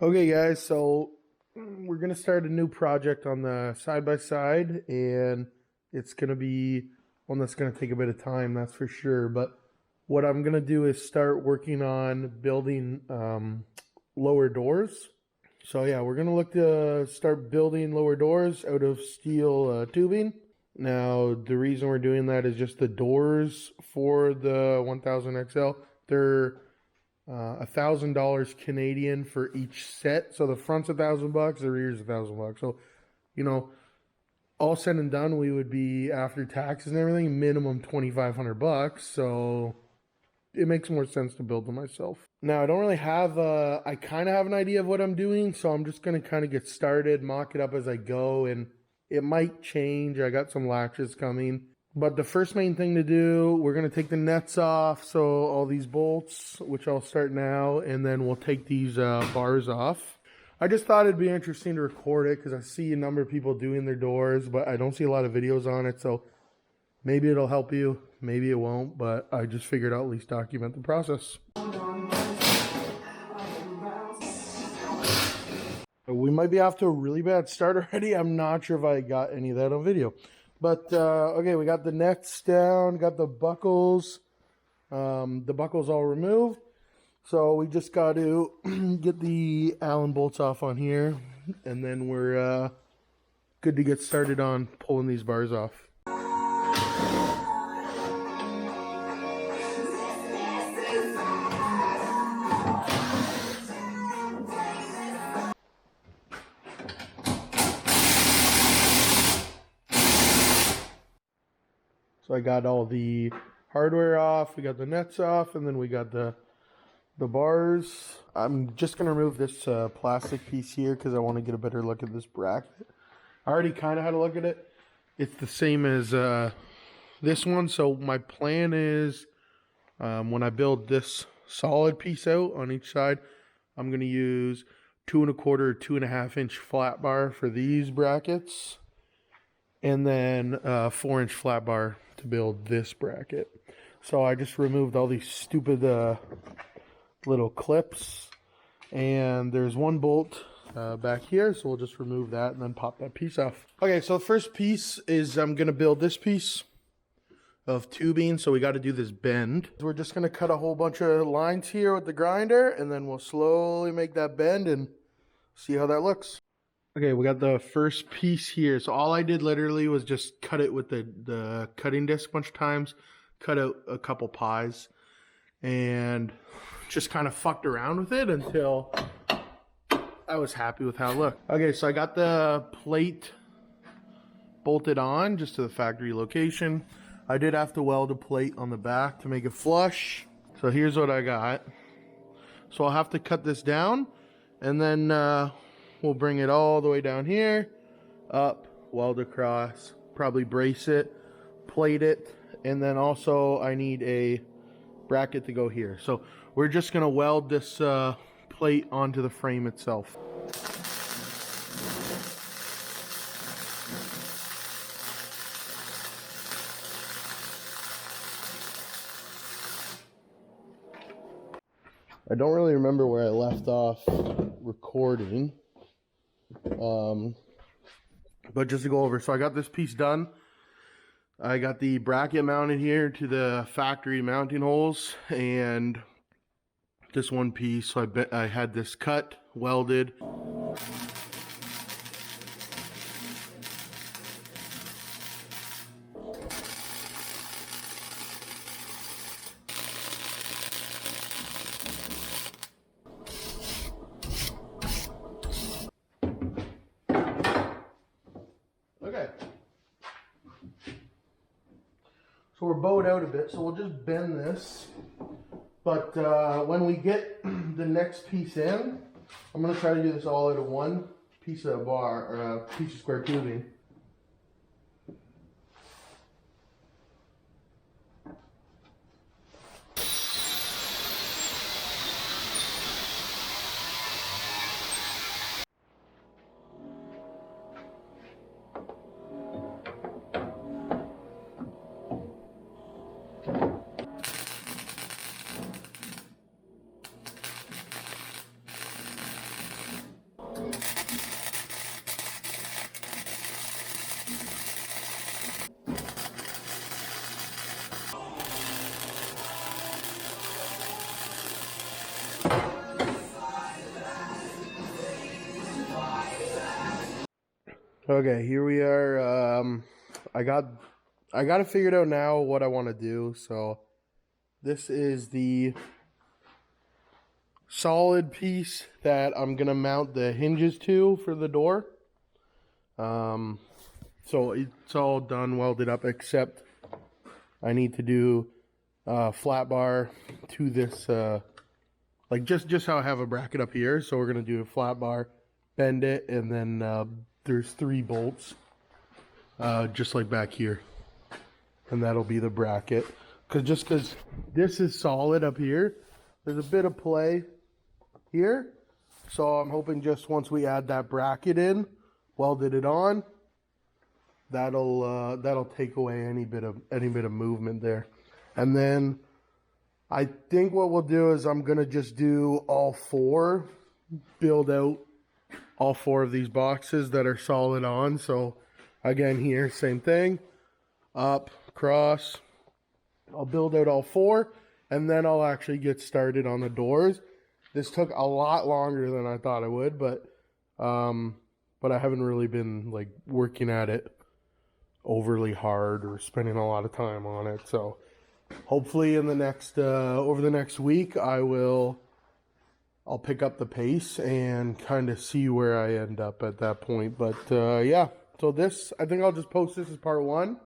Okay guys, so we're gonna start a new project on the side-by-side, and it's gonna be one that's gonna take a bit of time, that's for sure. But what I'm gonna do is start working on building lower doors. So yeah, we're gonna look to start building lower doors out of steel tubing. Now the reason we're doing that is just the doors for the 1000XL. They're $1,000 Canadian for each set. So the front's $1,000, the rear's $1,000. So, you know, all said and done, we would be, after taxes and everything, minimum $2,500. So it makes more sense to build them myself. Now I don't really have I kind of have an idea of what I'm doing, so I'm just gonna kind of get started, mock it up as I go, and it might change. I got some latches coming. But the first main thing to do, we're going to take the nets off, so all these bolts, which I'll start now, and then we'll take these bars off. I just thought it'd be interesting to record it because I see a number of people doing their doors, but I don't see a lot of videos on it, so maybe it'll help you, maybe it won't, but I just figured I'll at least document the process. We might be off to a really bad start already. I'm not sure if I got any of that on video. But, okay, we got the nets down, got the buckles all removed. So we just got to get the Allen bolts off on here, and then we're good to get started on pulling these bars off. So I got all the hardware off, we got the nets off, and then we got the bars. I'm just going to remove this plastic piece here because I want to get a better look at this bracket. I already kind of had a look at it. It's the same as this one, so my plan is when I build this solid piece out on each side, I'm going to use 2 1/4 or 2.5 inch flat bar for these brackets, and then 4 inch flat bar to build this bracket. So I just removed all these stupid little clips, and there's one bolt back here, so we'll just remove that and then pop that piece off. Okay, so the first piece is I'm gonna build this piece of tubing, so we got to do this bend. We're just gonna cut a whole bunch of lines here with the grinder, and then we'll slowly make that bend and see how that looks. Okay, we got the first piece here. So all I did literally was just cut it with the cutting disc a bunch of times, cut out a couple pies, and just kind of fucked around with it until I was happy with how it looked. Okay, so I got the plate bolted on just to the factory location. I did have to weld a plate on the back to make it flush. So here's what I got. So I'll have to cut this down, and then we'll bring it all the way down here, up, weld across, probably brace it, plate it, and then also I need a bracket to go here. So we're just gonna weld this plate onto the frame itself. I don't really remember where I left off recording. But just to go over, so I got this piece done. I got the bracket mounted here to the factory mounting holes, and this one piece, so I had this cut, welded. Okay. So we're bowed out a bit, so we'll just bend this. But when we get the next piece in, I'm going to try to do this all out of one piece of bar, or a piece of square tubing. Okay, here we are. I got it figured out now what I want to do. So this is the solid piece that I'm gonna mount the hinges to for the door. So it's all done, welded up, except I need to do flat bar to this, like just how I have a bracket up here. So we're gonna do a flat bar, bend it, and then there's 3 bolts, just like back here, and that'll be the bracket. Because this is solid up here, there's a bit of play here. So I'm hoping just once we add that bracket in, welded it on, that'll take away any bit of movement there. And then I think what we'll do is I'm gonna just do all 4, build out all 4 of these boxes that are solid on. So again, here, same thing, up, across. I'll build out all 4, and then I'll actually get started on the doors. This took a lot longer than I thought it would, but I haven't really been like working at it overly hard or spending a lot of time on it. So hopefully in the next over the next week I'll pick up the pace and kind of see where I end up at that point. But yeah, so this, I think I'll just post this as part 1,